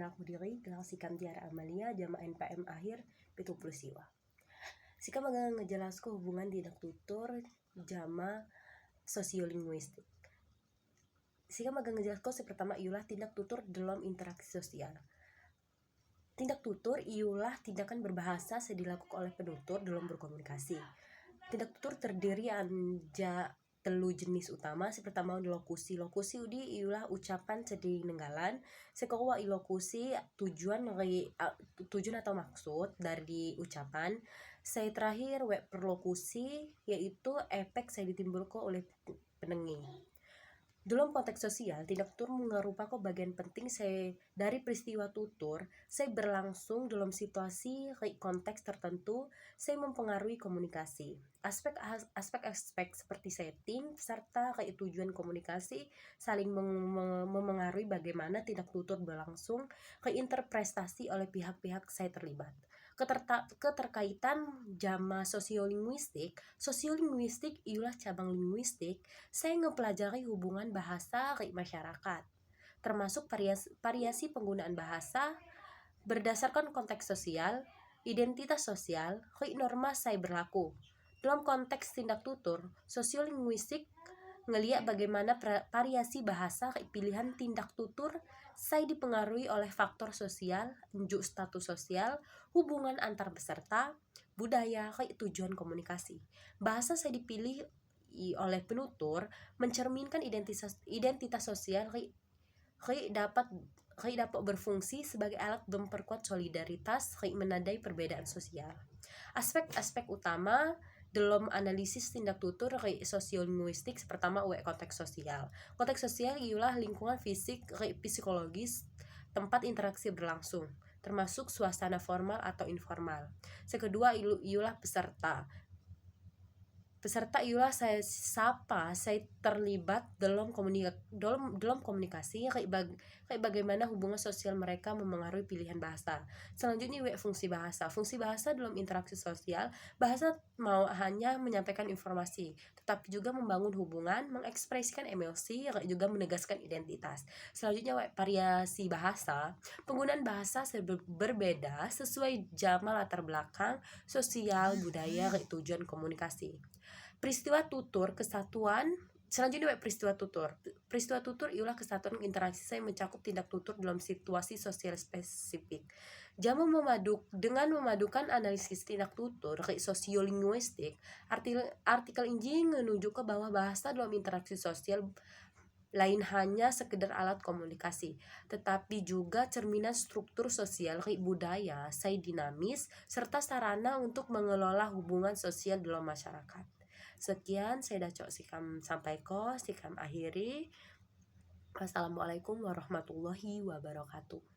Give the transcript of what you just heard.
anak diri gelang sikam Tiara Amalia jama NPM akhir 70 siwa. Sika ngejelasko hubungan tindak tutur jama sosiolinguistik. Sika ngejelasko pertama iulah tindak tutur dalam interaksi sosial. Tindak tutur iulah tindakan berbahasa dilakukan oleh penutur dalam berkomunikasi. Tindak tutur terdiri anja telu jenis utama. Pertama lokusi. Lokusi udi iulah ucapan nenggalan. Sekowa lokusi tujuan atau maksud dari ucapan. Saya terakhir perlokusi yaitu efek saya ditimbulkan oleh pendengi. Dalam konteks sosial, tindak tutur merupakan bagian penting dari peristiwa tutur. Saya berlangsung dalam situasi konteks tertentu. Saya mempengaruhi komunikasi. Aspek-aspek seperti setting serta tujuan komunikasi saling memengaruhi bagaimana tindak tutur berlangsung interpretasi oleh pihak-pihak saya terlibat. Keterkaitan jama sosiolinguistik. Sosiolinguistik ialah cabang linguistik. Saya ngepelajari hubungan bahasa masyarakat, termasuk variasi penggunaan bahasa berdasarkan konteks sosial, identitas sosial, norma saya berlaku. Dalam konteks tindak tutur, sosiolinguistik ngelihat bagaimana variasi bahasa pilihan tindak tutur saya dipengaruhi oleh faktor sosial, unjuk status sosial, hubungan antar peserta, budaya, tujuan komunikasi. Bahasa saya dipilih oleh penutur mencerminkan identitas sosial dapat berfungsi sebagai alat memperkuat solidaritas menandai perbedaan sosial. Aspek-aspek utama dalam analisis tindak tutur sosiolinguistik pertama konteks sosial. Konteks sosial ialah lingkungan fisik, psikologis, tempat interaksi berlangsung, termasuk suasana formal atau informal. Kedua ialah peserta. Peserta ialah saya terlibat dalam komunikasi bagaimana hubungan sosial mereka memengaruhi pilihan bahasa. Selanjutnya fungsi bahasa. Fungsi bahasa dalam interaksi sosial, bahasa mau hanya menyampaikan informasi, tetapi juga membangun hubungan, mengekspresikan emosi, juga menegaskan identitas. Selanjutnya variasi bahasa. Penggunaan bahasa berbeda sesuai jama latar belakang sosial, budaya, tujuan komunikasi. Peristiwa tutur kesatuan. Selanjutnya peristiwa tutur. Peristiwa tutur ialah kesatuan interaksi saya mencakup tindak tutur dalam situasi sosial spesifik. Dengan memadukan analisis tindak tutur sosiolinguistik, artikel ini menunjukkan bahwa bahasa dalam interaksi sosial lain hanya sekedar alat komunikasi, tetapi juga cerminan struktur sosial budaya, saya dinamis, serta sarana untuk mengelola hubungan sosial dalam masyarakat. Sekian saya dah sikam akhiri. Wassalamualaikum warahmatullahi wabarakatuh.